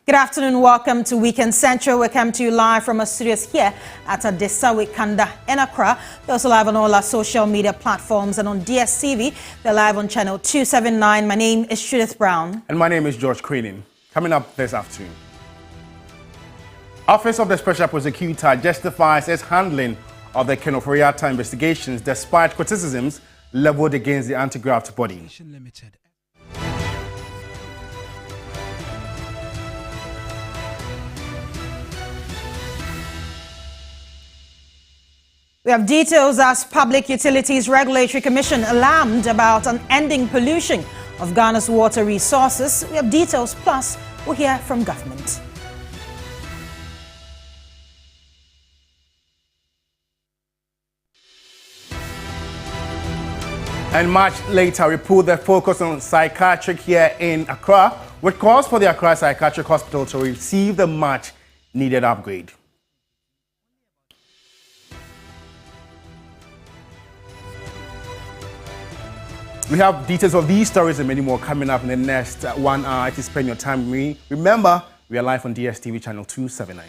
Good afternoon, welcome to Weekend Central. We come to you live from our studios here at Adesawe Kanda in Accra. We're also live on all our social media platforms and on DSTV. They're live on channel 279. My name is Judith Brown. And my name is George Queenan. Coming up this afternoon. Office of the Special Prosecutor justifies its handling of the Ofori-Atta investigations despite criticisms leveled against the anti-graft body. We have details as Public Utilities Regulatory Commission alarmed about an ending pollution of Ghana's water resources. We have details, plus we'll hear from government. And much later, we put the focus on Psychiatric here in Accra, which calls for the Accra Psychiatric Hospital to receive the much needed upgrade. We have details of these stories and many more coming up in the next 1 hour to spend your time with me. Remember, we are live on DSTV channel 279.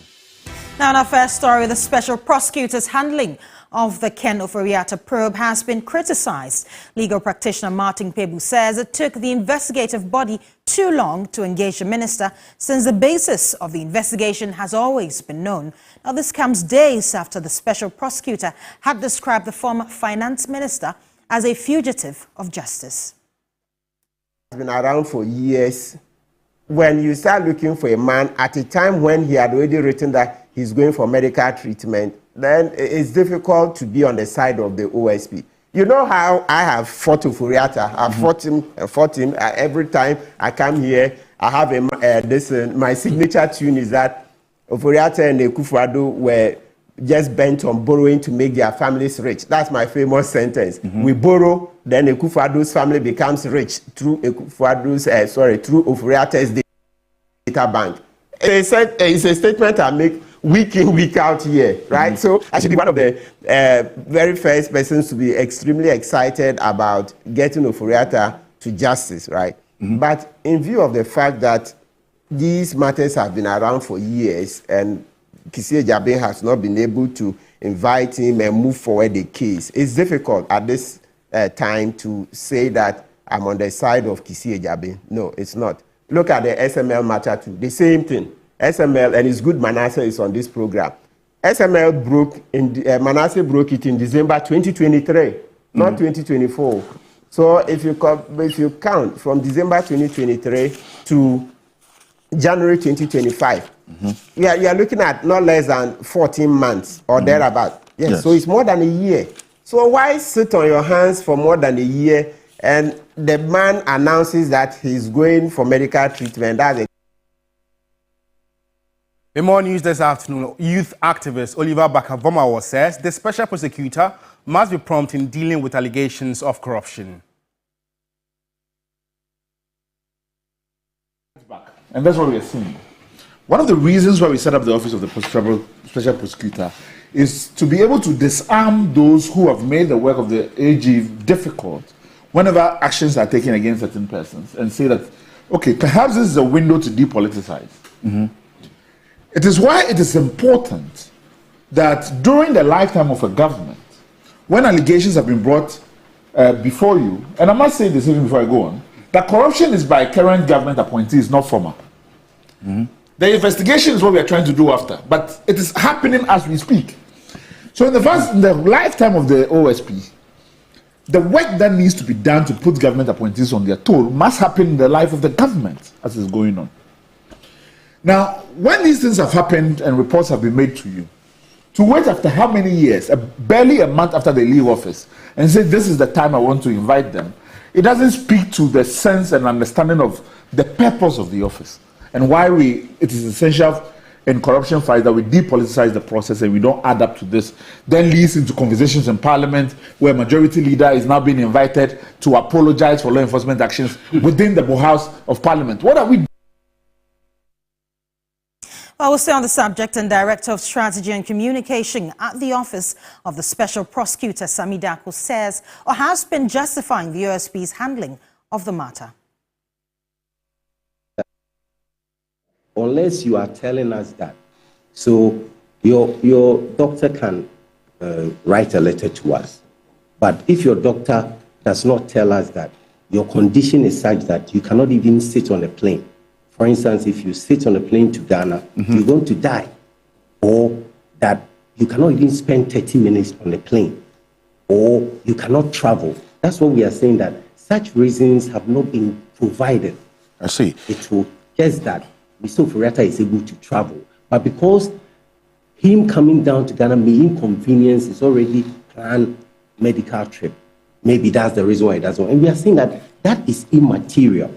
Now, in our first story, the special prosecutor's handling of the Ofori-Atta probe has been criticized. Legal practitioner Martin Pebu says it took the investigative body too long to engage the minister since the basis of the investigation has always been known. Now, this comes days after the special prosecutor had described the former finance minister as a fugitive of justice. It's been around for years. When you start looking for a man at a time when he had already written that he's going for medical treatment, then it's difficult to be on the side of the OSP. You know how I have fought Ofori-Atta. I've fought him every time I come here. I have my signature tune is that Ofori-Atta and Akufo-Addo were just bent on borrowing to make their families rich. That's my famous sentence. We borrow, then Akufo-Addo's family becomes rich through through Ofori-Atta's data bank. It's a statement I make week in, week out here, right? So I should be one of the very first persons to be extremely excited about getting Ofori-Atta to justice, right? But in view of the fact that these matters have been around for years and Kissie Ejabe has not been able to invite him and move forward the case, it's difficult at this time to say that I'm on the side of Kissie Ejabe. No, it's not. Look at the SML matter too. The same thing. SML, and it's good Manasseh is on this program. SML Manasseh broke it in December 2023, not 2024. So if you count from December 2023 to January 2025, you are looking at not less than 14 months or thereabout. Yes, so it's more than a year. So why sit on your hands for more than a year and the man announces that he's going for medical treatment? In more news this afternoon, youth activist Oliver Bakavomawo says the special prosecutor must be prompt in dealing with allegations of corruption. And that's what we are seeing. One of the reasons why we set up the Office of the Special Prosecutor is to be able to disarm those who have made the work of the AG difficult whenever actions are taken against certain persons and say that, okay, perhaps this is a window to depoliticize. It is why it is important that during the lifetime of a government, when allegations have been brought before you, and I must say this even before I go on, that corruption is by current government appointees, not former. The investigation is what we are trying to do after, but it is happening as we speak. So in the lifetime of the OSP, the work that needs to be done to put government appointees on their toll must happen in the life of the government as is going on. Now, when these things have happened and reports have been made to you, to wait after how many years, barely a month after they leave office, and say this is the time I want to invite them, it doesn't speak to the sense and understanding of the purpose of the office and why it is essential in corruption fight that we depoliticize the process and we don't add up to this. Then leads into conversations in Parliament where majority leader is now being invited to apologize for law enforcement actions within the House of Parliament. What are we doing? Well, we'll stay on the subject, and Director of Strategy and Communication at the Office of the Special Prosecutor, Sami Dako, says or has been justifying the OSP's handling of the matter. unless you are telling us that. So your doctor can write a letter to us. But if your doctor does not tell us that your condition is such that you cannot even sit on a plane. For instance, if you sit on a plane to Ghana, you're going to die. Or that you cannot even spend 30 minutes on a plane. Or you cannot travel. That's what we are saying, that such reasons have not been provided. I see. It will just that Mr. Ofori-Atta is able to travel. But because him coming down to Ghana may inconvenience his already planned medical trip, maybe that's the reason why he doesn't want. And we are saying that that is immaterial.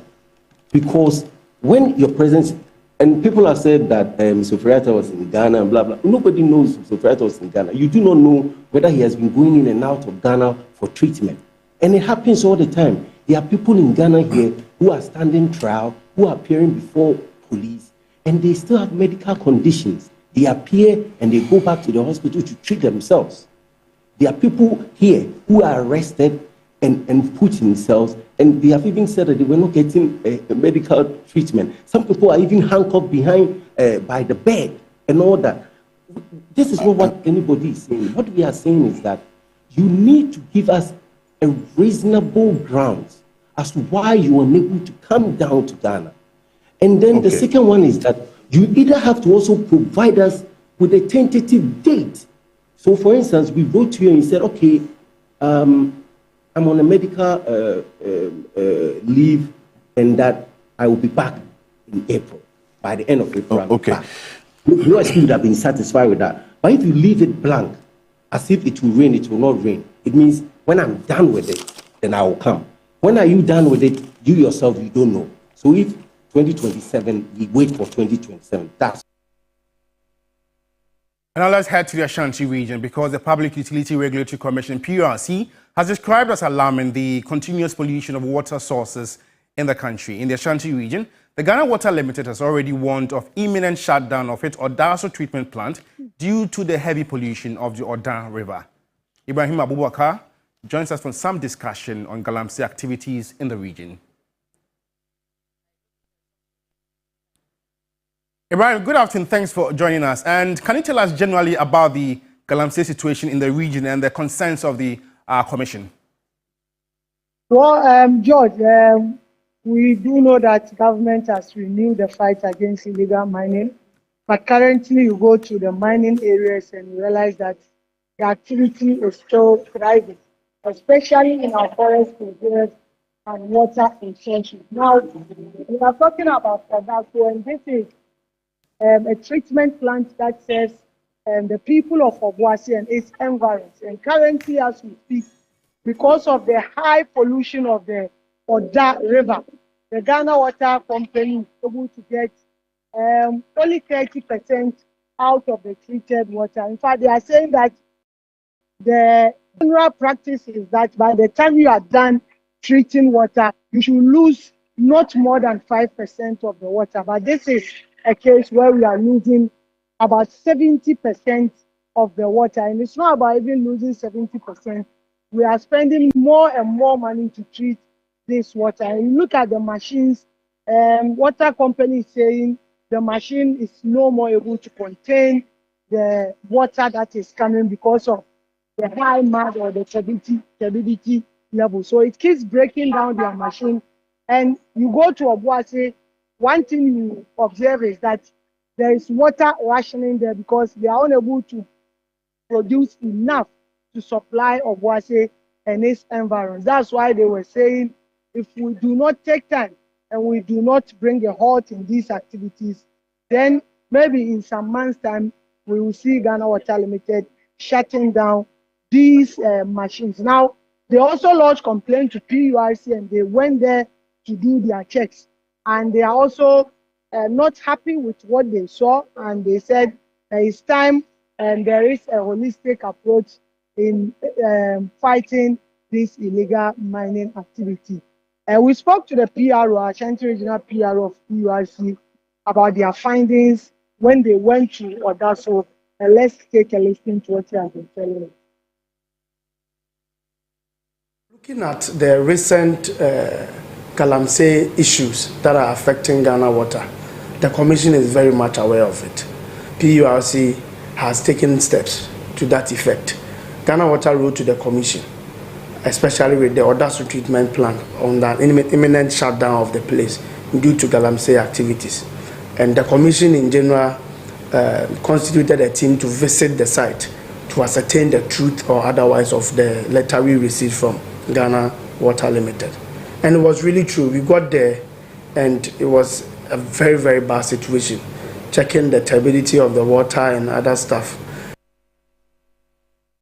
Because when your presence, and people have said that Mr. Ofori-Atta was in Ghana and blah, blah. Nobody knows Mr. Ofori-Atta was in Ghana. You do not know whether he has been going in and out of Ghana for treatment. And it happens all the time. There are people in Ghana here who are standing trial, who are appearing before police, and they still have medical conditions. They appear and they go back to the hospital to treat themselves. There are people here who are arrested and put in cells, and they have even said that they were not getting a medical treatment. Some people are even handcuffed behind by the bed and all that. This is not what anybody is saying. What we are saying is that you need to give us a reasonable grounds as to why you are unable to come down to Ghana. And then the second one is that you either have to also provide us with a tentative date. So, for instance, we wrote to you and you said, okay, I'm on a medical leave, and that I will be back in April. By the end of April, okay. You would have been satisfied with that. But if you leave it blank, as if it will rain, it will not rain, it means when I'm done with it, then I will come. When are you done with it? You yourself, you don't know. So if 2027, we wait for 2027. That's. And now let's head to the Ashanti region, because the Public Utility Regulatory Commission, PURC, has described as alarming the continuous pollution of water sources in the country. In the Ashanti region, the Ghana Water Limited has already warned of imminent shutdown of its Odaso treatment plant due to the heavy pollution of the Odan River. Ibrahim Abubakar joins us for some discussion on Galamsey activities in the region. Ibrahim, good afternoon. Thanks for joining us. And can you tell us generally about the Galamsey situation in the region and the concerns of the Commission? Well, George, we do know that government has renewed the fight against illegal mining, but currently you go to the mining areas and you realize that the activity is still thriving, especially in our forest reserves and water resources. Now, we are talking about Odaso, and this is a treatment plant that serves the people of Obuasi and its environs. And currently, as we speak, because of the high pollution of the Oda River, the Ghana Water Company is able to get only 30% out of the treated water. In fact, they are saying that the general practice is that by the time you are done treating water, you should lose not more than 5% of the water. But this is a case where we are losing about 70% of the water. And it's not about even losing 70%. We are spending more and more money to treat this water. And you look at the machines, water company is saying the machine is no more able to contain the water that is coming because of the high mud or the turbidity level. So it keeps breaking down their machine. And you go to Obuasi, one thing you observe is that there is water rationing there because they are unable to produce enough to supply Obuasi and its environs. That's why they were saying if we do not take time and we do not bring a halt in these activities, then maybe in some months' time, we will see Ghana Water Limited shutting down these machines. Now, they also lodged complaint to PURC and they went there to do their checks. And they are also not happy with what they saw. And they said it's time and there is a holistic approach in fighting this illegal mining activity. We spoke to the PRO, Ashanti Regional PRO of PURC, about their findings when they went to Odaso. Let's take a listen to what they have been telling us. Looking at the recent Galamsey issues that are affecting Ghana Water, The Commission is very much aware of it. PURC has taken steps to that effect. Ghana Water wrote to the Commission, especially with the Odasu treatment plant on the imminent shutdown of the place due to Galamsey activities. And the Commission in general constituted a team to visit the site to ascertain the truth or otherwise of the letter we received from Ghana Water Limited. And it was really true. We got there and it was a very, very bad situation, checking the turbidity of the water and other stuff.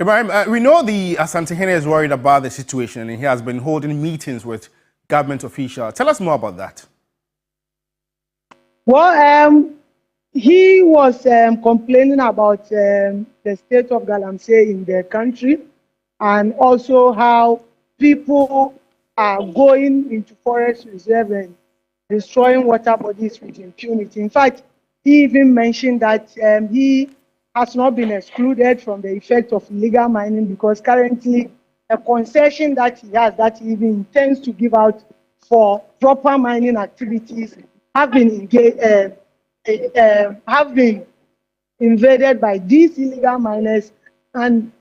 Ibrahim, we know the Ashanti is worried about the situation and he has been holding meetings with government officials. Tell us more about that. Well, he was complaining about the state of Galamsey in the country and also how people are going into forest reserve and destroying water bodies with impunity. In fact, he even mentioned that he has not been excluded from the effect of illegal mining because currently a concession that he has that he even intends to give out for proper mining activities have been invaded by these illegal miners, and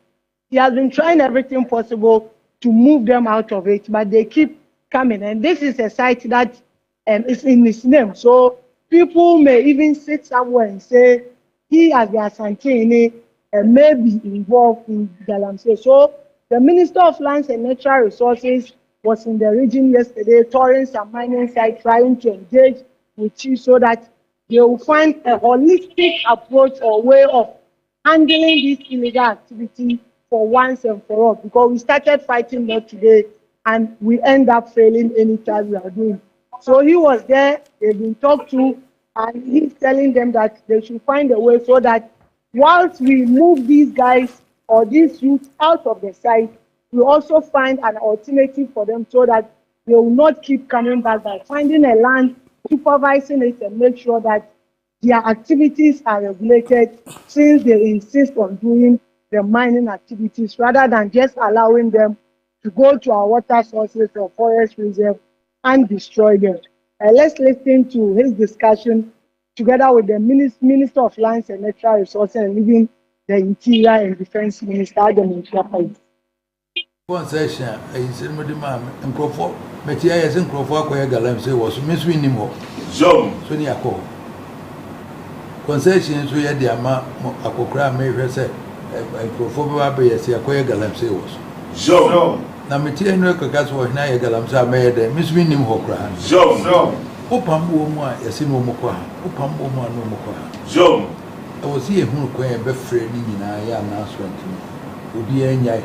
he has been trying everything possible to move them out of it, but they keep coming. And this is a site that is in his name, so people may even sit somewhere and say he as the Ashanti may be involved in Galamsey. So the Minister of Lands and Natural Resources was in the region yesterday, touring some mining sites, trying to engage with chiefs so that they will find a holistic approach or way of handling this illegal activity for once and for all. Because we started fighting not today and we end up failing anytime we are doing. So he was there, they've been talked to, and he's telling them that they should find a way so that whilst we move these guys or these youths out of the site, we also find an alternative for them so that they will not keep coming back by finding a land, supervising it, and make sure that their activities are regulated since they insist on doing the mining activities rather than just allowing them to go to our water sources or forest reserve and destroy them. Let's listen to his discussion together with the Minister of Lands and Natural Resources and even the Interior and Defense Minister, Adam Nchapa. One session, I said, Madam, and Crawford, Matthias and Crawford, where Galamsey was Miss Winimo. So near call. Concessions we had the amount of Akokra may have said, and Crawford, I say, where Galamsey was. So now, Matthias and Rekas were near Galamsey made Miss Winim Hokra. So Opambo, yes, no more. Opambo, no more. So I was here who quite befriending in our announcement. Would be a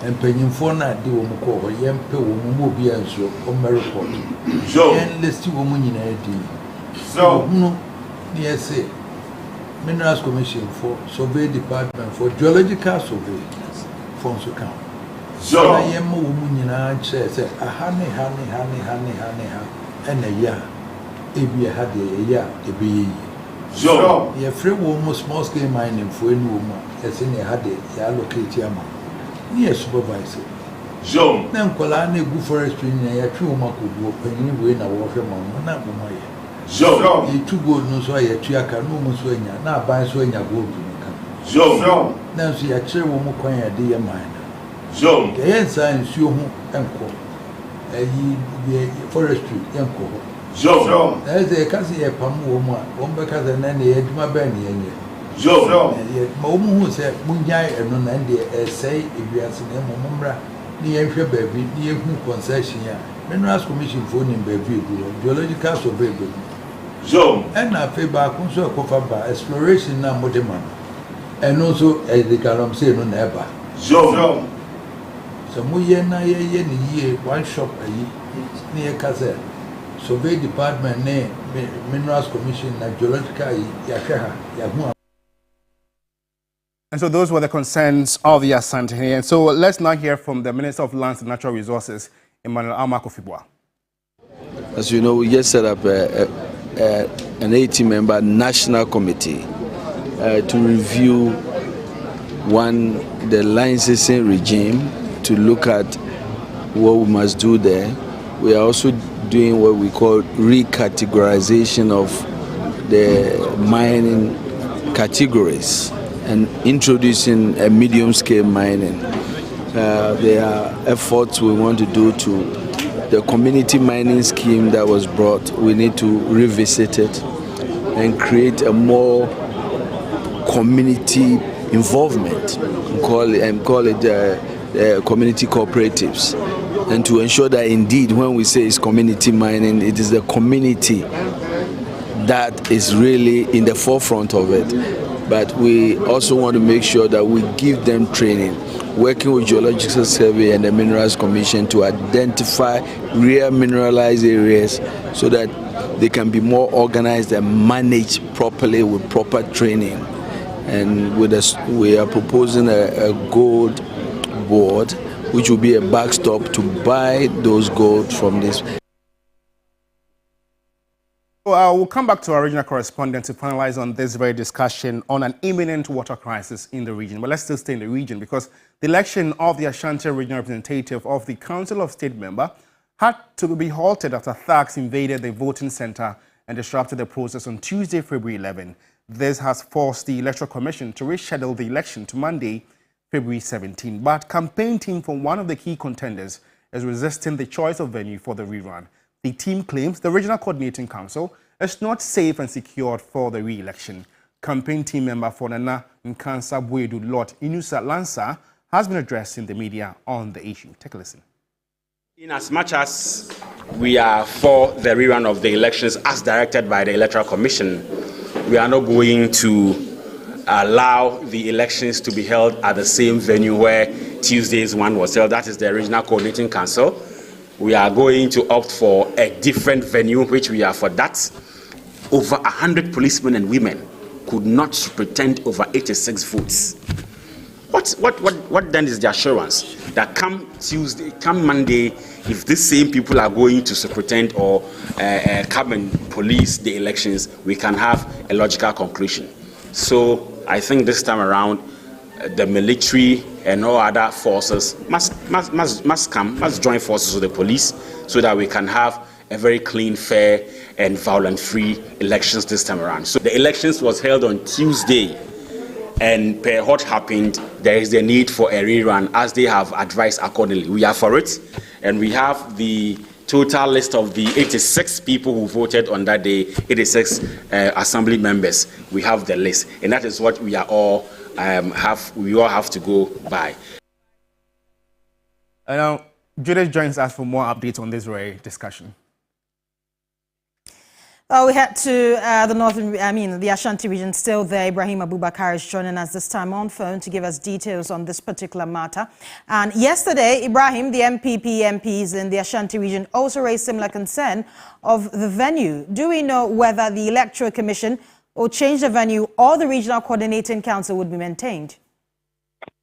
and penny for not do Moko or Yam Pew will be answered on my report. So, and let's see woman in a so, no, yes, say, Minerals Commission for Survey Department for Geological Survey, Fonso account. So, I am a woman in a chair, say, a honey, and a year. If you had a year, a be. So, you're free woman, small scale mining for any woman, as in a had a allocate yama. Near supervisor. So, then Colane go forestry near 2 months could go penny way in a water mamma, not my. So, you 2 good no so I triaka no muswenya, now buy swing a gold to become. So, now see a chair woman coin a dear mine. So, the answer is you and call a forestry and call. So, as a cousin a palm woman, one because and then the edge my benny. So, Momu said, Munjai and non and say if you are seeing a Mumbra, near baby, near who concession, Minerals Commission phone in baby, geological survey. So, and I pay back also a cover by exploration now, Modeman, and also as the Galamsey no never. So, Muyena year, one shop a year near Kazet. Survey Department name, Minerals Commission, geological Yakaha, And so those were the concerns of the Ashanti. And so let's now hear from the Minister of Lands and Natural Resources, Emmanuel Amakofibwa. As you know, we just set up an 80-member national committee to review the licensing regime, to look at what we must do there. We are also doing what we call recategorization of the mining categories and introducing a medium-scale mining. There are efforts we want to do to the community mining scheme that was brought. We need to revisit it and create a more community involvement, call it community cooperatives, and to ensure that indeed when we say it's community mining, it is the community that is really in the forefront of it. But we also want to make sure that we give them training, working with Geological Survey and the Minerals Commission to identify rare mineralized areas so that they can be more organized and managed properly with proper training. And with us, we are proposing a gold board, which will be a backstop to buy those gold from this. We'll come back to our regional correspondent to finalize on this very discussion on an imminent water crisis in the region. But let's still stay in the region because the election of the Ashanti regional representative of the Council of State member had to be halted after thugs invaded the voting center and disrupted the process on Tuesday, February 11. This has forced the Electoral Commission to reschedule the election to Monday, February 17. But campaign team from one of the key contenders is resisting the choice of venue for the rerun. The team claims the Regional Coordinating Council is not safe and secured for the re-election. Campaign team member for Nana Nkansa Buedu Lot Inusa Lansa has been addressing the media on the issue. Take a listen. In as much as we are for the rerun of the elections as directed by the Electoral Commission, we are not going to allow the elections to be held at the same venue where Tuesday's one was held. That is the Regional Coordinating Council. We are going to opt for a different venue, which we are for that. Over 100 policemen and women could not pretend over 86 votes. What then is the assurance that come Monday, if these same people are going to superintend or come and police the elections, we can have a logical conclusion. So I think this time around, the military and all other forces must join forces with the police so that we can have a very clean, fair, and violent-free elections this time around. So the elections was held on Tuesday, and per what happened, there is the need for a rerun as they have advised accordingly. We are for it, and we have the total list of the 86 people who voted on that day, 86 assembly members. We have the list, and that is what we are all we all have to go by. Now, Judith joins us for more updates on this very discussion. We head to the Ashanti region. Still there, Ibrahim Abubakar is joining us this time on phone to give us details on this particular matter. And yesterday, Ibrahim, the MPs in the Ashanti region also raised similar concern of the venue. Do we know whether the Electoral Commission will change the venue or the Regional Coordinating Council would be maintained?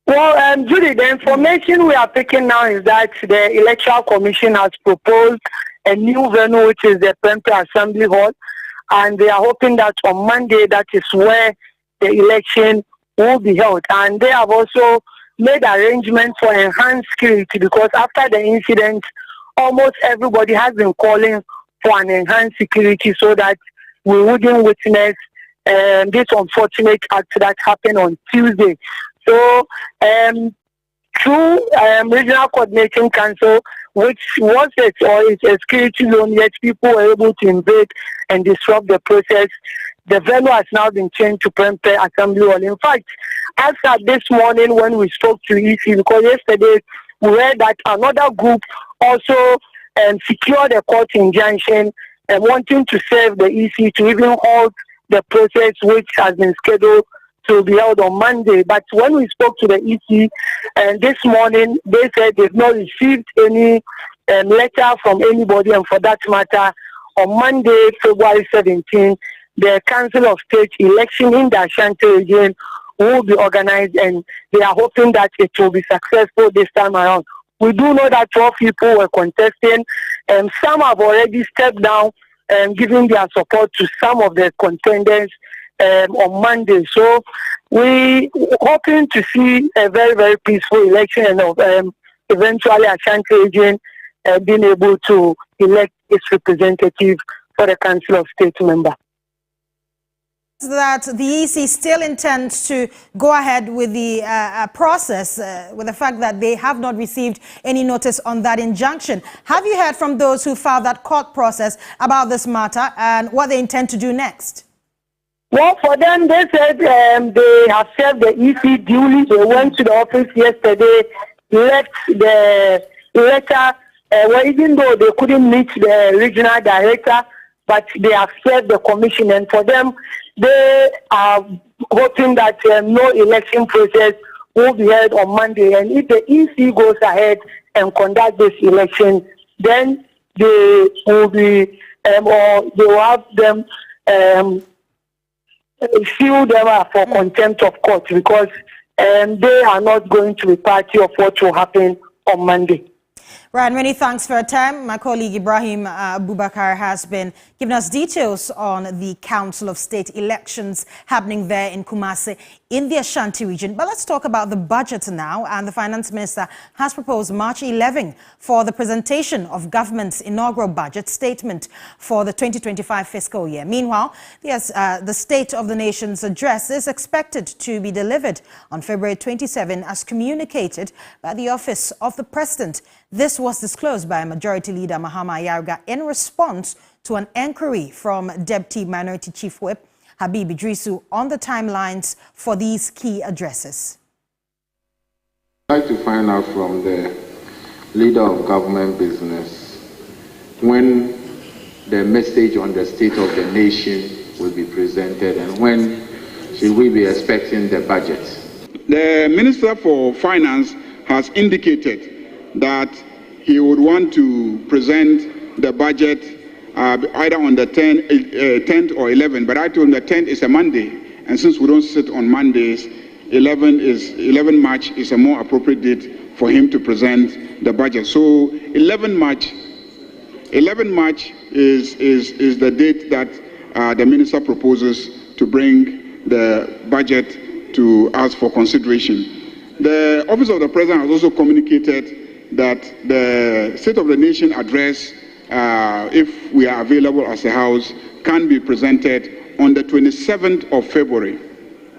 Well, Judy, the information we are picking now is that the Electoral Commission has proposed a new venue, which is the Prempeh Assembly Hall, and they are hoping that on Monday, that is where the election will be held. And they have also made arrangements for enhanced security because after the incident, almost everybody has been calling for an enhanced security so that we wouldn't witness this unfortunate act that happened on Tuesday. So, through Regional Coordinating Council, which was it or is a security zone, yet people were able to invade and disrupt the process. The venue has now been changed to Prempeh Assembly Hall. In fact, as at this morning when we spoke to EC, because yesterday we heard that another group also secured a court injunction and wanting to serve the EC to even halt the process which has been scheduled to be held on Monday. But when we spoke to the EC this morning, they said they've not received any letter from anybody, and for that matter, on Monday, February 17, the Council of State election in the Ashanti region will be organized, and they are hoping that it will be successful this time around. We do know that 12 people were contesting, and some have already stepped down and giving their support to some of the contenders on Monday. So we hoping to see a very, very peaceful election and eventually Ashanti region being able to elect its representative for the Council of State member. That the EC still intends to go ahead with the process, with the fact that they have not received any notice on that injunction. Have you heard from those who filed that court process about this matter and what they intend to do next? Well, for them, they said they have served the EC duly. They went to the office yesterday, left the letter, well, even though they couldn't meet the regional director, but they have served the commission, and for them, they are hoping that no election process will be held on Monday. And if the EC goes ahead and conduct this election, then they will be, or they will have them sue them for contempt of court, because they are not going to be party of what will happen on Monday. Right, many thanks for your time. My colleague Ibrahim Abubakar has been giving us details on the Council of State elections happening there in Kumasi in the Ashanti region. But let's talk about the budget now. And the Finance Minister has proposed March 11 for the presentation of government's inaugural budget statement for the 2025 fiscal year. Meanwhile, yes, the State of the Nation's address is expected to be delivered on February 27 as communicated by the Office of the President. This was disclosed by Majority Leader Mahama Ayariga in response to an inquiry from Deputy Minority Chief Whip Habib Idrisu on the timelines for these key addresses. I'd like to find out from the Leader of Government Business when the message on the State of the Nation will be presented and when should we be expecting the budget. The Minister for Finance has indicated that he would want to present the budget either on the 10th or 11th, but I told him the 10th is a Monday, and since we don't sit on Mondays, 11 March is a more appropriate date for him to present the budget. So 11 March is the date that the minister proposes to bring the budget to us for consideration. The Office of the President has also communicated that the State of the Nation address, if we are available as a House, can be presented on the 27th of February.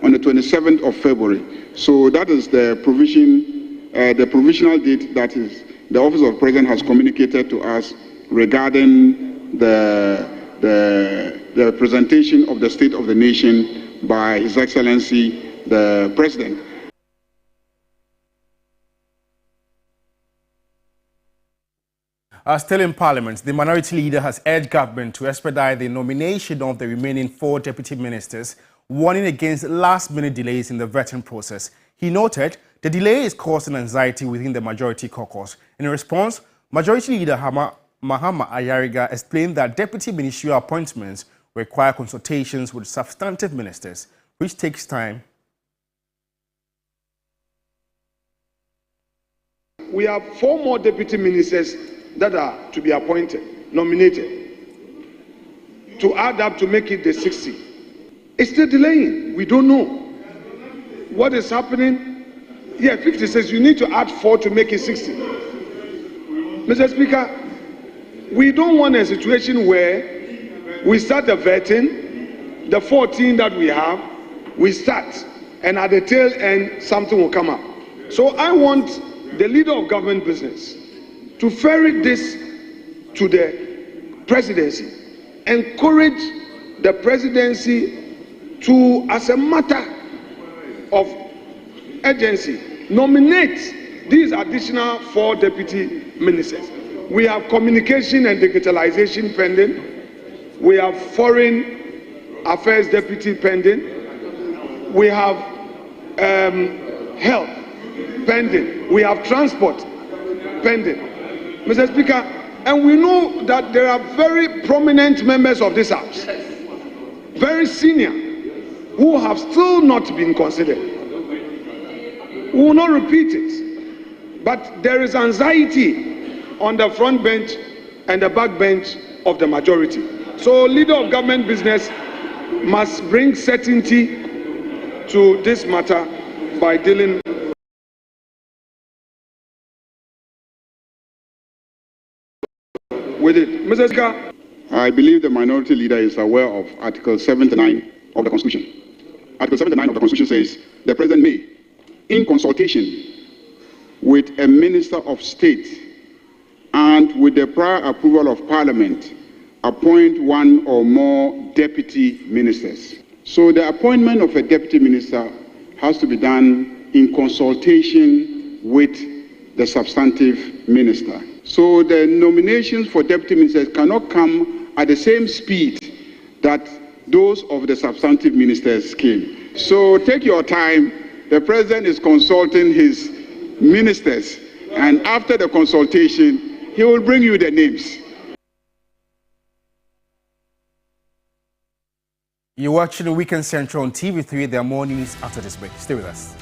On the 27th of February. So that is the provision, the provisional date that is the Office of the President has communicated to us regarding the presentation of the State of the Nation by His Excellency the President. Still in Parliament, the Minority Leader has urged government to expedite the nomination of the remaining 4 deputy ministers, warning against last-minute delays in the vetting process. He noted the delay is causing anxiety within the Majority caucus. In response, Majority Leader Mahama Ayariga explained that deputy ministerial appointments require consultations with substantive ministers, which takes time. We have 4 more deputy ministers that are to be appointed, nominated, to add up to make it the 60. It's still delaying. We don't know what is happening. Yeah, 50 says you need to add 4 to make it 60. Mr. Speaker, we don't want a situation where we start the vetting, the 14 that we have, we start, and at the tail end, something will come up. So I want the Leader of Government Business to ferret this to the presidency, encourage the presidency to, as a matter of urgency, nominate these additional 4 deputy ministers. We have communication and digitalization pending. We have foreign affairs deputy pending. We have health pending. We have transport pending. Mr. Speaker, and we know that there are very prominent members of this House, very senior, who have still not been considered. We will not repeat it, but there is anxiety on the front bench and the back bench of the majority. So Leader of Government Business must bring certainty to this matter by dealing with it. Mr. Speaker, I believe the Minority Leader is aware of Article 79 of the Constitution. Article 79 of the Constitution says the President may, in consultation with a Minister of State and with the prior approval of Parliament, appoint one or more deputy ministers. So the appointment of a deputy minister has to be done in consultation with the substantive minister. So the nominations for deputy ministers cannot come at the same speed that those of the substantive ministers came. So take your time. The President is consulting his ministers, and after the consultation, he will bring you the names. You're watching the Weekend Central on TV3. There are more news after this break. Stay with us.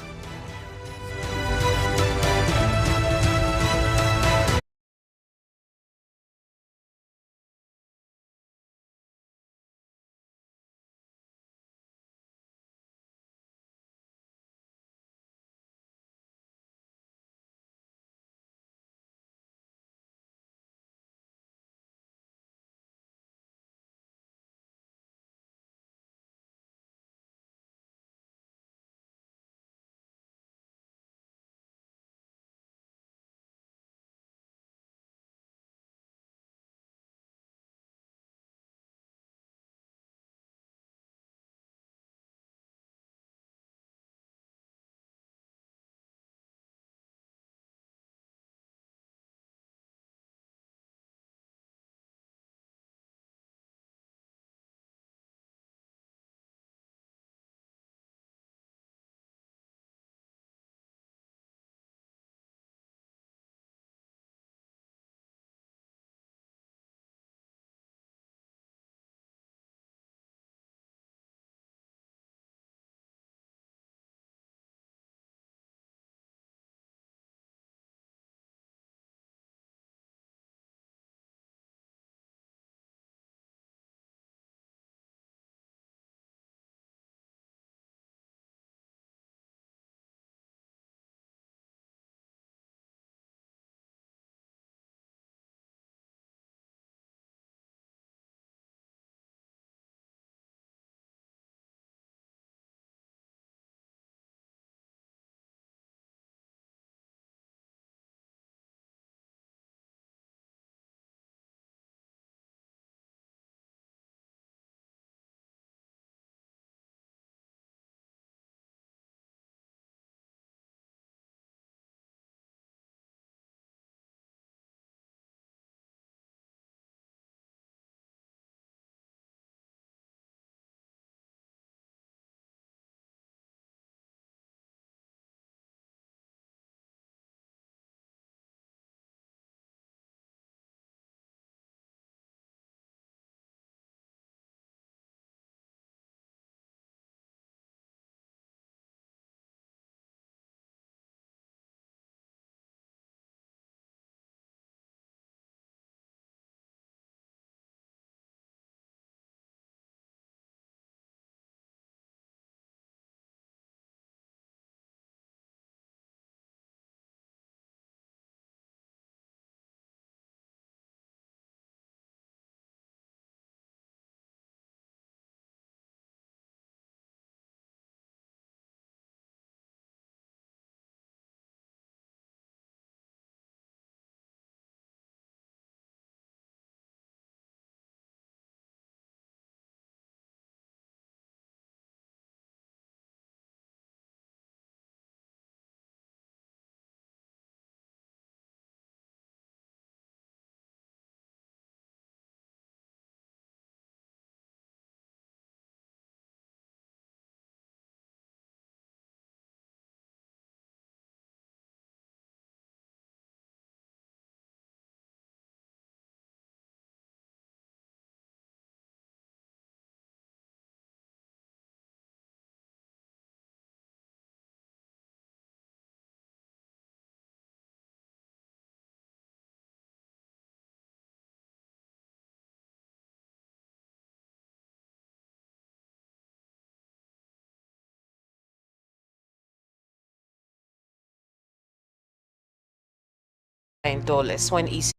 $9 when EC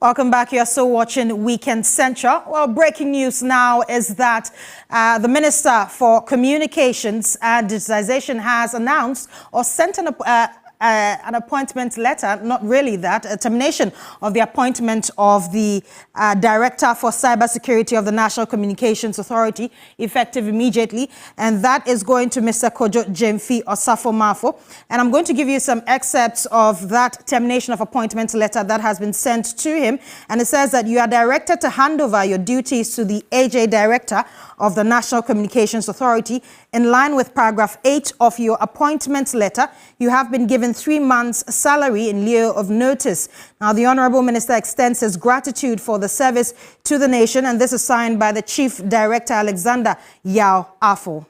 Welcome back. You're still watching Weekend Central. Well, breaking news now is that the Minister for Communications and Digitization has announced or sent an appointment letter, not really that, a termination of the appointment of the Director for Cybersecurity of the National Communications Authority, effective immediately. And that is going to Mr. Kojo Jemfi Osafo-Mafo. And I'm going to give you some excerpts of that termination of appointment letter that has been sent to him. And it says that you are directed to hand over your duties to the AJ Director of the National Communications Authority. In line with paragraph 8 of your appointment letter, you have been given 3 months' salary in lieu of notice. Now, the Honorable Minister extends his gratitude for the service to the nation, and this is signed by the Chief Director, Alexander Yao Afo.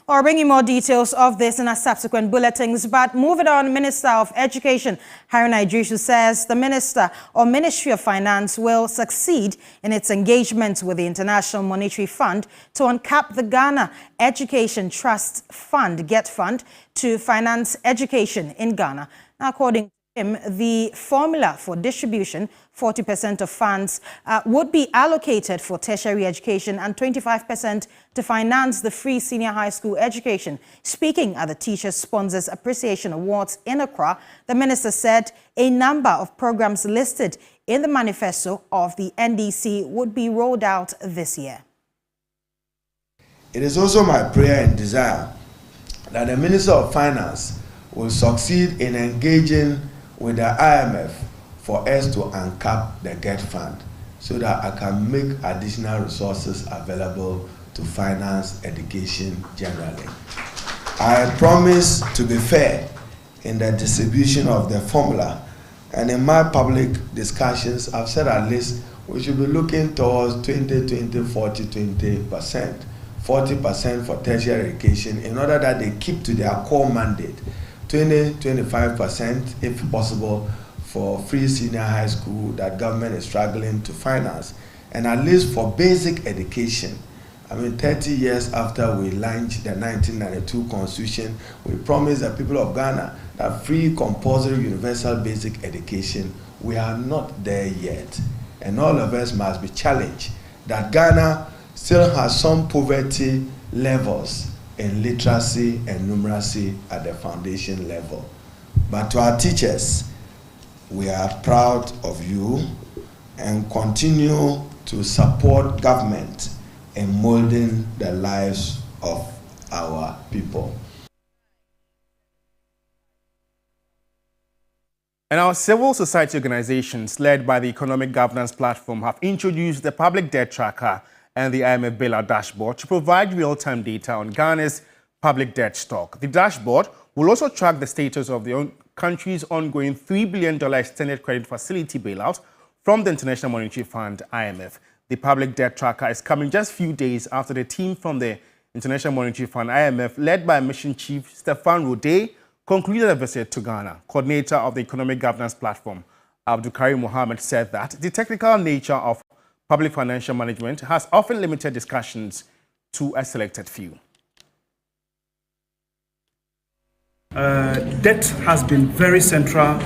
I'll bring you more details of this in our subsequent bulletins. But moving on, Minister of Education, Haruna Idrisu, says the Minister or Ministry of Finance will succeed in its engagement with the International Monetary Fund to uncap the Ghana Education Trust Fund, GET Fund, to finance education in Ghana. Now, according to him, the formula for distribution, 40% of funds would be allocated for tertiary education and 25% to finance the free senior high school education. Speaking at the Teachers Sponsors Appreciation Awards in Accra, the minister said a number of programs listed in the manifesto of the NDC would be rolled out this year. It is also my prayer and desire that the Minister of Finance will succeed in engaging with the IMF for us to uncap the GET Fund so that I can make additional resources available to finance education generally. I promise to be fair in the distribution of the formula, and in my public discussions I've said at least we should be looking towards 20-20, 40-20%, 40% for tertiary education in order that they keep to their core mandate, 20-25% if possible for free senior high school that government is struggling to finance, and at least for basic education. I mean, 30 years after we launched the 1992 Constitution, we promised the people of Ghana that free compulsory universal basic education. We are not there yet, and all of us must be challenged that Ghana still has some poverty levels in literacy and numeracy at the foundation level. But to our teachers, we are proud of you and continue to support government in molding the lives of our people. And our civil society organizations led by the Economic Governance Platform have introduced the Public Debt Tracker and the IMF Bailout Dashboard to provide real-time data on Ghana's public debt stock. The dashboard will also track the status of the country's ongoing $3 billion extended credit facility bailout from the International Monetary Fund, IMF. The Public Debt Tracker is coming just a few days after the team from the International Monetary Fund, IMF, led by Mission Chief Stefan Rode, concluded a visit to Ghana. Coordinator of the Economic Governance Platform, Abdul Karim Mohammed, said that the technical nature of public financial management has often limited discussions to a selected few. Debt has been very central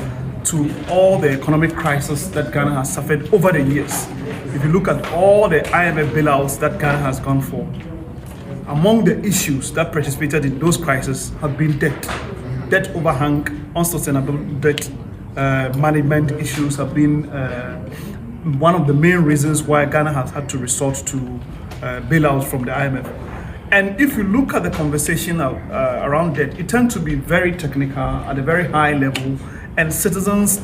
to all the economic crisis that Ghana has suffered over the years. If you look at all the IMF bailouts that Ghana has gone for, among the issues that participated in those crises have been debt overhang, unsustainable debt management issues have been one of the main reasons why Ghana has had to resort to bailouts from the IMF. And if you look at the conversation around debt, it tends to be very technical at a very high level, and citizens,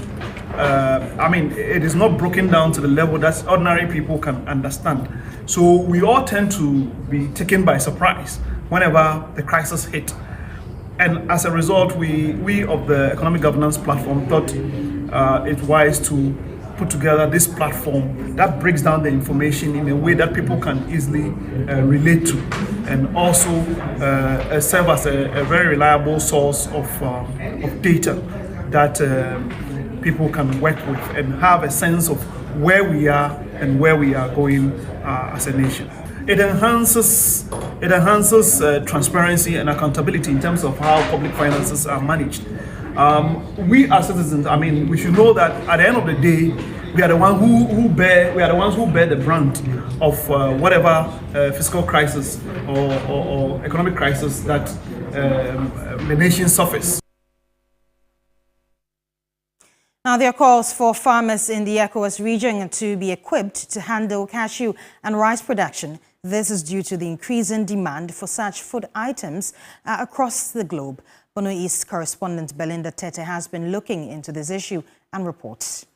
I mean, it is not broken down to the level that ordinary people can understand. So we all tend to be taken by surprise whenever the crisis hit. And as a result, we of the Economic Governance Platform thought it wise to put together this platform that breaks down the information in a way that people can easily relate to, and also serve as a very reliable source of data that people can work with and have a sense of where we are and where we are going as a nation. it enhances transparency and accountability in terms of how public finances are managed. We as citizens, I mean, we should know that at the end of the day, we are the ones who bear the brunt of whatever fiscal crisis or economic crisis that the nation suffers. Now, there are calls for farmers in the ECOWAS region to be equipped to handle cashew and rice production. This is due to the increasing demand for such food items across the globe. Bono East correspondent Belinda Tete has been looking into this issue and reports.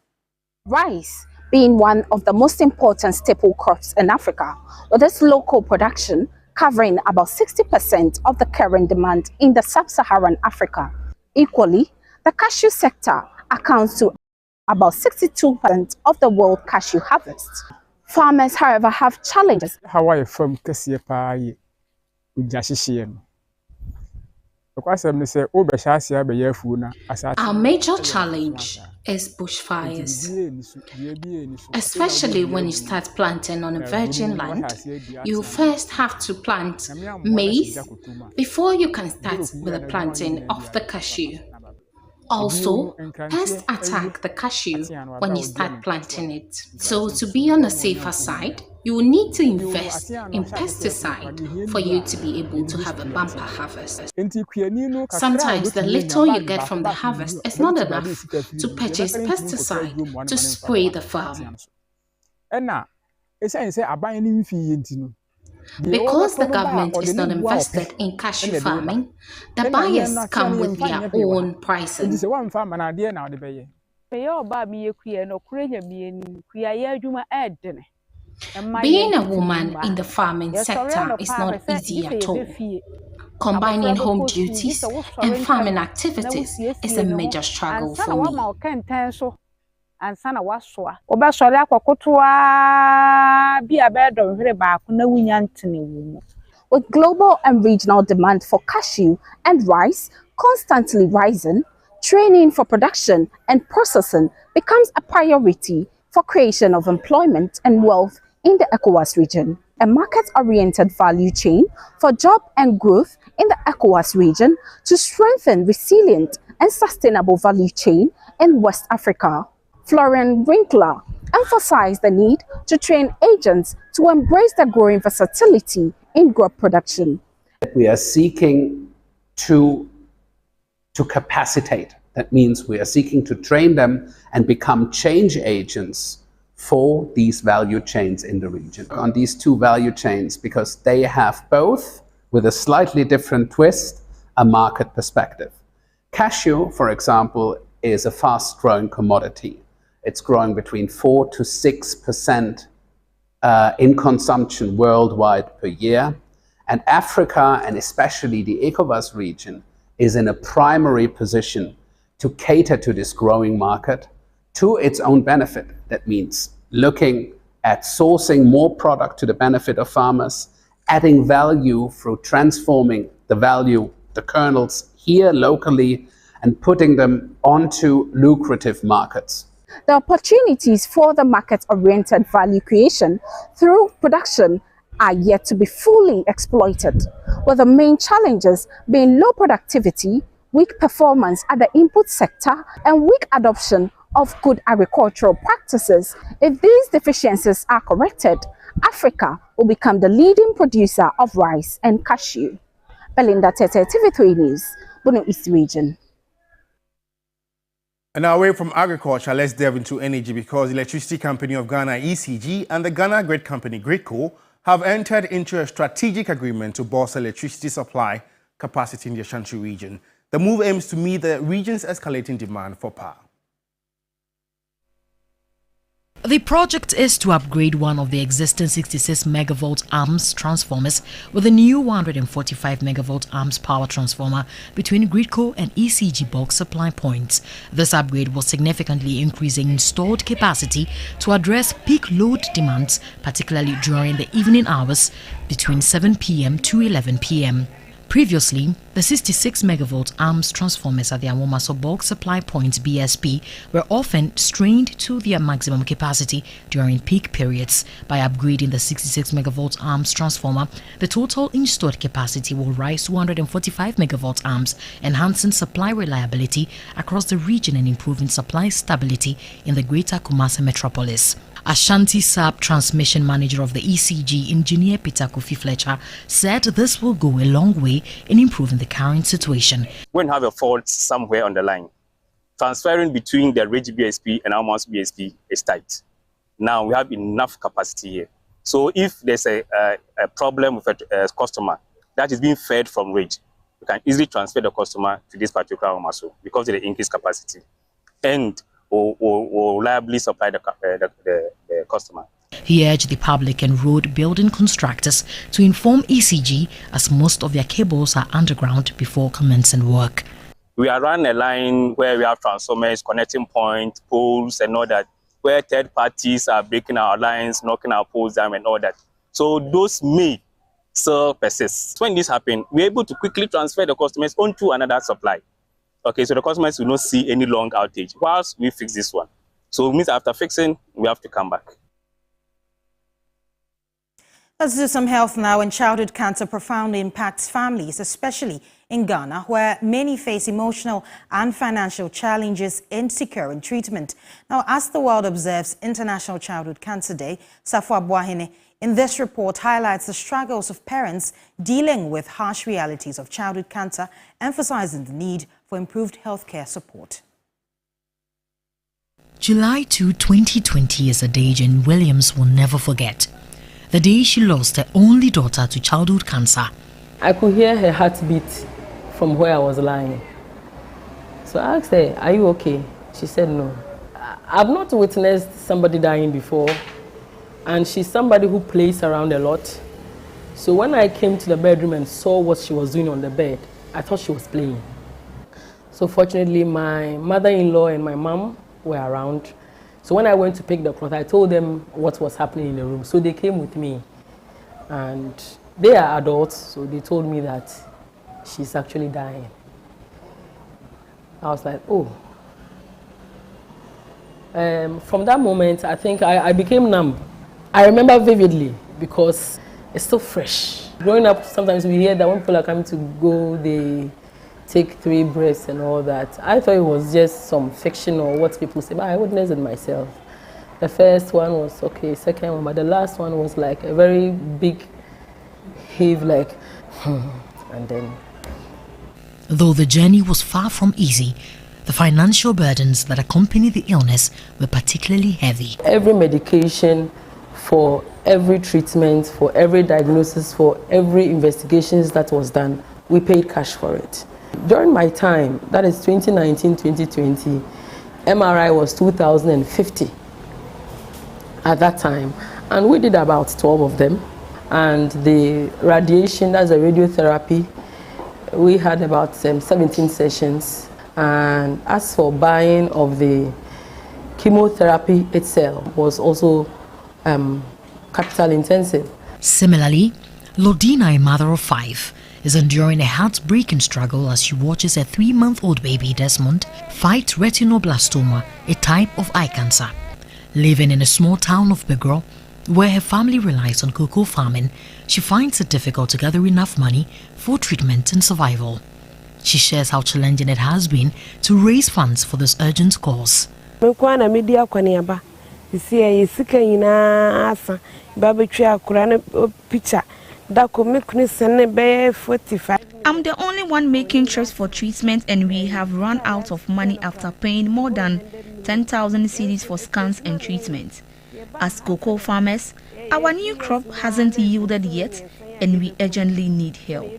Rice being one of the most important staple crops in Africa, with its local production covering about 60% of the current demand in the sub-Saharan Africa. Equally, the cashew sector accounts to about 62% of the world cashew harvest. Farmers, however, have challenges. Our major challenge is bushfires. Especially when you start planting on a virgin land, you first have to plant maize before you can start with the planting of the cashew. Also, pests attack the cashew when you start planting it. So to be on the safer side, you will need to invest in pesticide for you to be able to have a bumper harvest. Sometimes the little you get from the harvest is not enough to purchase pesticide to spray the farm. Because the government is not invested in cashew farming, the buyers come with their own pricing. Being a woman in the farming sector is not easy at all. Combining home duties and farming activities is a major struggle for me. With global and regional demand for cashew and rice constantly rising, training for production and processing becomes a priority for creation of employment and wealth in the ECOWAS region. A market-oriented value chain for job and growth in the ECOWAS region to strengthen resilient and sustainable value chain in West Africa. Florian Winkler emphasized the need to train agents to embrace the growing versatility in crop production. We are seeking to capacitate. That means we are seeking to train them and become change agents for these value chains in the region. On these two value chains, because they have both, with a slightly different twist, a market perspective. Cashew, for example, is a fast-growing commodity. It's growing between 4 to 6% in consumption worldwide per year. And Africa, and especially the ECOWAS region, is in a primary position to cater to this growing market to its own benefit. That means looking at sourcing more product to the benefit of farmers, adding value through transforming the value, the kernels here locally, and putting them onto lucrative markets. The opportunities for the market-oriented value creation through production are yet to be fully exploited, with the main challenges being low productivity, weak performance at the input sector, and weak adoption of good agricultural practices. If these deficiencies are corrected, Africa will become the leading producer of rice and cashew. Belinda Tete, TV3 News, Bono East Region. And now away from agriculture, let's delve into energy, because the Electricity Company of Ghana, ECG, and the Ghana Grid Company, GridCo, have entered into a strategic agreement to bolster electricity supply capacity in the Ashanti region. The move aims to meet the region's escalating demand for power. The project is to upgrade one of the existing 66 megavolt ARMS transformers with a new 145 megavolt ARMS power transformer between GridCo and ECG bulk supply points. This upgrade will significantly increase installed capacity to address peak load demands, particularly during the evening hours between 7 p.m. to 11 p.m. Previously, the 66 megavolt arms transformers at the Awomaso bulk supply point BSP were often strained to their maximum capacity during peak periods. By upgrading the 66 megavolt arms transformer, the total installed capacity will rise to 145 megavolt arms, enhancing supply reliability across the region and improving supply stability in the greater Kumasi metropolis. Ashanti SAP transmission manager of the ECG, engineer Peter Kofi Fletcher, said this will go a long way in improving the current situation. When you have a fault somewhere on the line, transferring between the Reg BSP and Almost BSP is tight. Now we have enough capacity here. So if there's a problem with a customer that is being fed from Reg, you can easily transfer the customer to this particular Almost because of the increased capacity and will reliably supply the customer. He urged the public and road building constructors to inform ECG as most of their cables are underground before commencing work. We are running a line where we have transformers, connecting points, poles and all that, where third parties are breaking our lines, knocking our poles down and all that. So those may still persist. When this happens, we're able to quickly transfer the customers onto another supply. Okay, so the customers will not see any long outage whilst we fix this one. So it means after fixing, we have to come back. Let's do some health now. And childhood cancer profoundly impacts families, especially in Ghana, where many face emotional and financial challenges in securing treatment. Now, as the world observes International Childhood Cancer Day, Safwa Boahene in this report highlights the struggles of parents dealing with harsh realities of childhood cancer, emphasizing the need for improved healthcare support. July 2, 2020 is a day Jane Williams will never forget. The day she lost her only daughter to childhood cancer. I could hear her heartbeat from where I was lying. So I asked her, "Are you okay?" She said no. I've not witnessed somebody dying before, and she's somebody who plays around a lot. So when I came to the bedroom and saw what she was doing on the bed, I thought she was playing. So fortunately, my mother-in-law and my mom were around. So when I went to pick the cloth, I told them what was happening in the room. So they came with me, and they are adults, so they told me that she's actually dying. I was like, oh. From that moment, I think I became numb. I remember vividly because it's still fresh. Growing up, sometimes we hear that when people are coming to go, they take 3 breaths and all that. I thought it was just some fiction or what people say, but I witnessed it myself. The first one was okay, second one, but the last one was like a very big heave, like, and then. Though the journey was far from easy, the financial burdens that accompany the illness were particularly heavy. Every medication, for every treatment, for every diagnosis, for every investigations that was done, we paid cash for it. During my time, that is 2019-2020, MRI was 2,050 at that time, and we did about 12 of them. And the radiation, that's the radiotherapy, we had about 17 sessions. And as for buying of the chemotherapy itself was also capital intensive. Similarly, Lodina, a mother of 5, is enduring a heartbreaking struggle as she watches a 3-month-old baby, Desmond, fight retinoblastoma, a type of eye cancer. Living in a small town of Begro, where her family relies on cocoa farming, she finds it difficult to gather enough money for treatment and survival. She shares how challenging it has been to raise funds for this urgent cause. I'm the only one making trips for treatment, and we have run out of money after paying more than 10,000 cedis for scans and treatment. As cocoa farmers, our new crop hasn't yielded yet, and we urgently need help.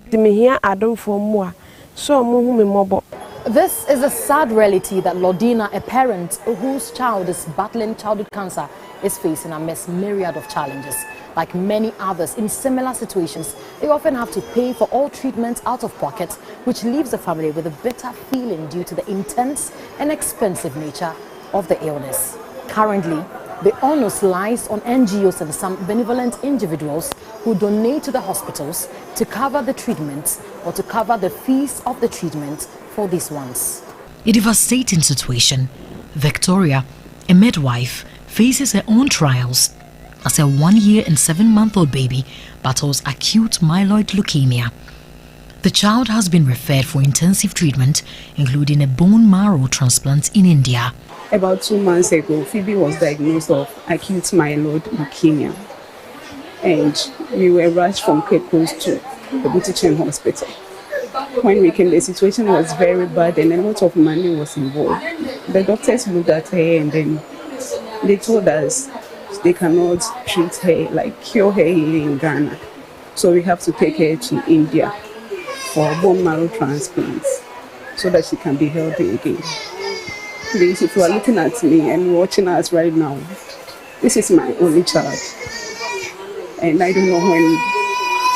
This is a sad reality that Lodina, a parent whose child is battling childhood cancer, is facing amidst myriad of challenges. Like many others in similar situations, they often have to pay for all treatments out of pocket, which leaves the family with a bitter feeling due to the intense and expensive nature of the illness. Currently, the onus lies on NGOs and some benevolent individuals who who donate to the hospitals to cover the treatments or to cover the fees of the treatment for these ones. A devastating situation. Victoria, a midwife, faces her own trials as her 1 year and 7-month-old baby battles acute myeloid leukemia. The child has been referred for intensive treatment, including a bone marrow transplant in India. About 2 months ago, Phoebe was diagnosed of acute myeloid leukemia, and we were rushed from Cape Coast to the Buttichem Hospital. When we came, the situation was very bad and a lot of money was involved. The doctors looked at her and then they told us they cannot treat her, like cure her here in Ghana. So we have to take her to India for bone marrow transplants so that she can be healthy again. Please, if you are looking at me and watching us right now, this is my only child. And I don't know when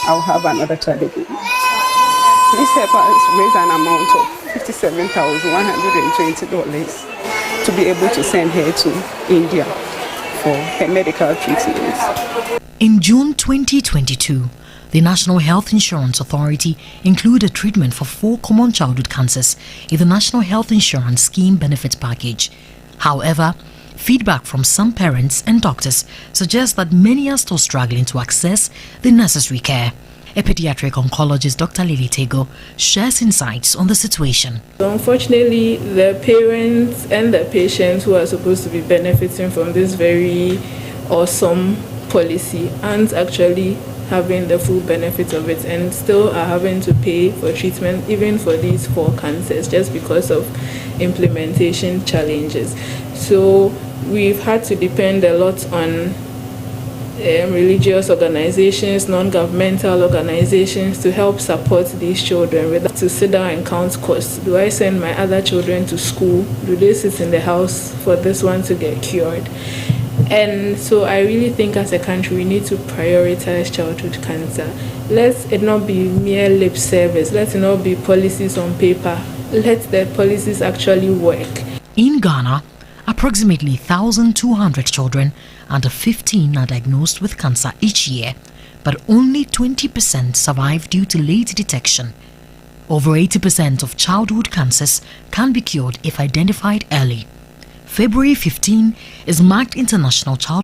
I'll have another child again. Please help us raise an amount of $57,120 to be able to send her to India for her medical treatment. In June 2022, the National Health Insurance Authority included treatment for 4 common childhood cancers in the National Health Insurance Scheme benefit package. However, feedback from some parents and doctors suggests that many are still struggling to access the necessary care. A pediatric oncologist, Dr. Lily Tego, shares insights on the situation. Unfortunately, the parents and the patients who are supposed to be benefiting from this very awesome policy aren't actually having the full benefit of it and still are having to pay for treatment even for these 4 cancers just because of implementation challenges. So we've had to depend a lot on religious organizations, non-governmental organizations to help support these children. We have to sit down and count costs. Do I send my other children to school? Do they sit in the house for this one to get cured? And so I really think as a country we need to prioritize childhood cancer. Let it not be mere lip service. Let it not be policies on paper. Let the policies actually work. In Ghana, approximately 1,200 children under 15 are diagnosed with cancer each year, but only 20% survive due to late detection. Over 80% of childhood cancers can be cured if identified early. February 15 is marked International Child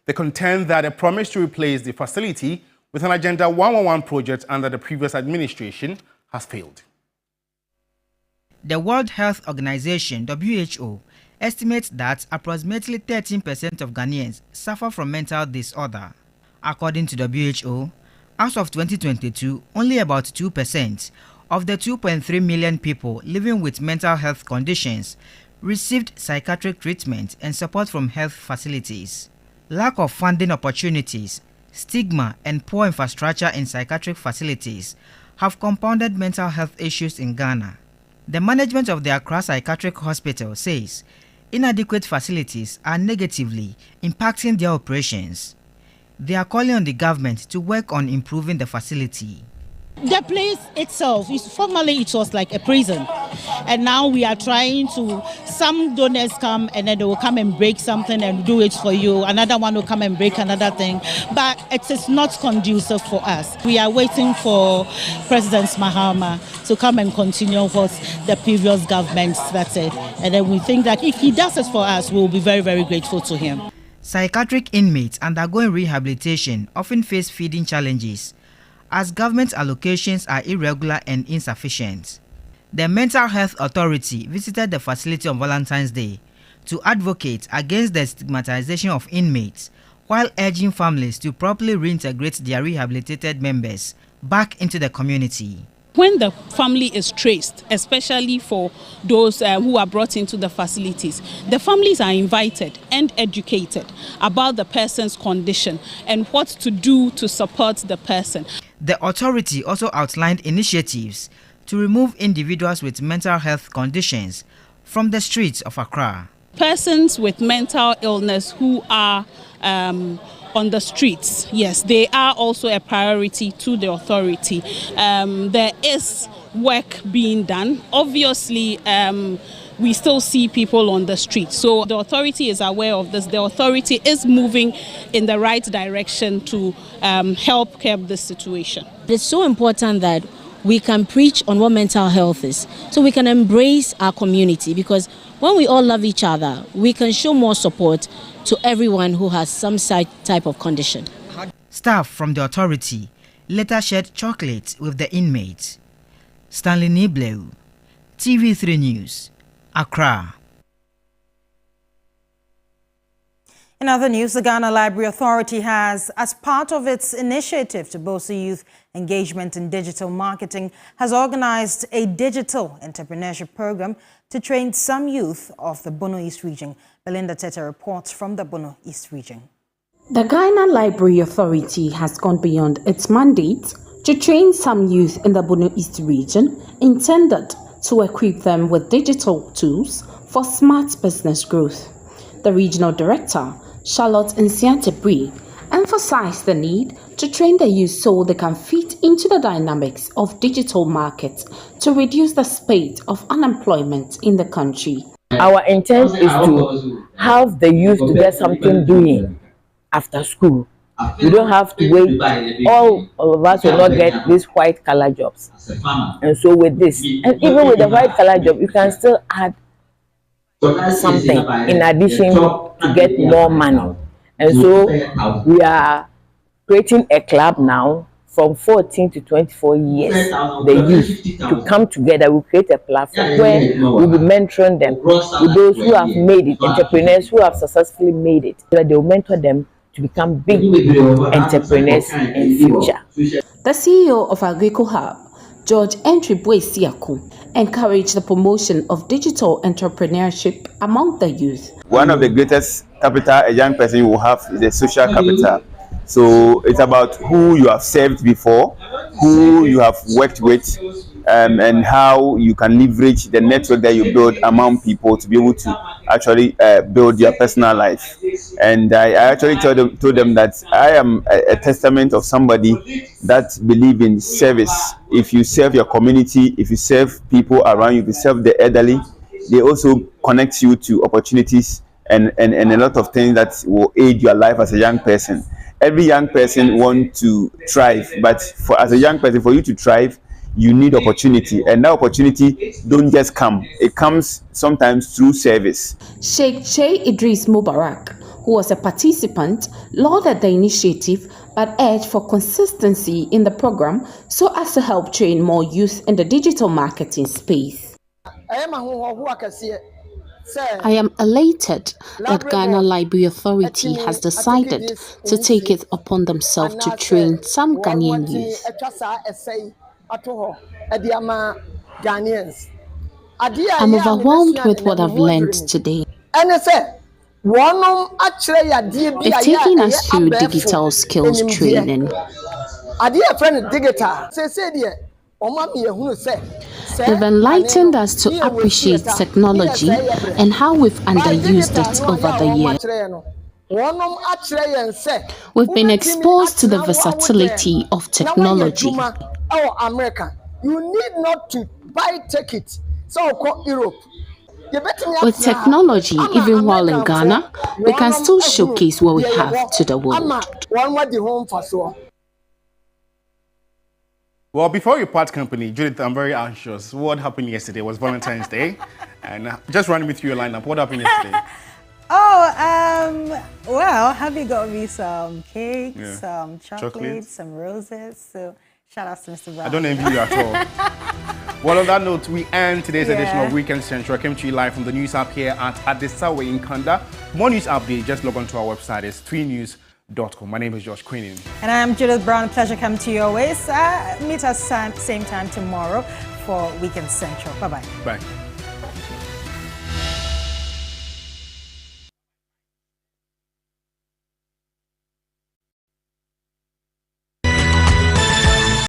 They contend that a promise to replace the facility with an Agenda 111 project under the previous administration has failed. The World Health Organization, WHO, estimates that approximately 13% of Ghanaians suffer from mental disorder. According to WHO, as of 2022, only about 2% of the 2.3 million people living with mental health conditions received psychiatric treatment and support from health facilities. Lack of funding opportunities, stigma, and poor infrastructure in psychiatric facilities have compounded mental health issues in Ghana. The management of the Accra Psychiatric Hospital says inadequate facilities are negatively impacting their operations. They are calling on the government to work on improving the facility. The place itself, formerly it was like a prison, and now we are trying to, some donors come and then they will come and break something and do it for you, another one will come and break another thing, but it is not conducive for us. We are waiting for President Mahama to come and continue what the previous government started, and then we think that if he does it for us, we will be very, very grateful to him. Psychiatric inmates undergoing rehabilitation often face feeding challenges, as government allocations are irregular and insufficient. The Mental Health Authority visited the facility on Valentine's Day to advocate against the stigmatization of inmates while urging families to properly reintegrate their rehabilitated members back into the community. When the family is traced, especially for those who are brought into the facilities, the families are invited and educated about the person's condition and what to do to support the person. The authority also outlined initiatives to remove individuals with mental health conditions from the streets of Accra. Persons with mental illness who are on the streets, yes, they are also a priority to the authority. There is work being done. Obviously, we still see people on the street. So the authority is aware of this. The authority is moving in the right direction to help curb this situation. It's so important that we can preach on what mental health is, so we can embrace our community, because when we all love each other, we can show more support to everyone who has some type of condition. Staff from the authority later shared chocolate with the inmates. Stanley Nibleu, TV3 News, Accra. In other news, the Ghana Library Authority has, as part of its initiative to bolster youth engagement in digital marketing, has organized a digital entrepreneurship program to train some youth of the Bono East region. Belinda Tete reports from the Bono East region. The Ghana Library Authority has gone beyond its mandate to train some youth in the Bono East region, intended to equip them with digital tools for smart business growth. The regional director, Charlotte Nsiantebri, emphasized the need to train the youth so they can fit into the dynamics of digital markets to reduce the spate of unemployment in the country. Our intent is to have the youth to get something doing after school. You don't have to wait. All of us will not get these white collar jobs. And so with this, and even with the white collar job, you can still add something in addition to get more money. And so we are creating a club now from 14 to 24 years, the youth to come together. We create a platform where we'll be mentoring them with those who have made it, entrepreneurs who have successfully made it, so that they will mentor them to become big entrepreneurs in future. The CEO of Agrico Hub, George Entribwe Siaku, encouraged the promotion of digital entrepreneurship among the youth. One of the greatest capital a young person will have is the social capital. So it's about who you have served before, who you have worked with, and how you can leverage the network that you build among people to be able to actually build your personal life. And I actually told them that I am a testament of somebody that believes in service. If you serve your community, if you serve people around you, if you serve the elderly, they also connect you to opportunities and a lot of things that will aid your life as a young person. Every young person wants to thrive, but as a young person, for you to thrive, you need opportunity, and that opportunity don't just come. It comes sometimes through service. Sheikh Che Idris Mubarak, who was a participant, lauded the initiative but urged for consistency in the program so as to help train more youth in the digital marketing space. I am elated that Ghana Library Authority has decided to take it upon themselves to train some Ghanaian youth. I'm overwhelmed with what I've learned today. They've taken us through digital skills training. They've enlightened us to appreciate technology and how we've underused it over the years. We've been exposed to the versatility of technology. You need not to buy tickets. So Europe. With technology, even while in Ghana, we can still showcase what we have to the world. Well, before you part company, Judith, I'm very anxious. What happened yesterday was Valentine's Day. And just run me through your lineup. What happened yesterday? Well, Happy got me some cakes, some chocolates, some roses. So shout out to Mr. Brown. I don't envy you at all. Well, on that note, we end today's edition of Weekend Central. I came to you live from the news app here at Adisawe in Kanda. More news update, just log on to our website. It's 3news.com. My name is Josh Queenan. And I'm Judith Brown. Pleasure coming to you always. Meet us same time tomorrow for Weekend Central. Bye-bye. Bye.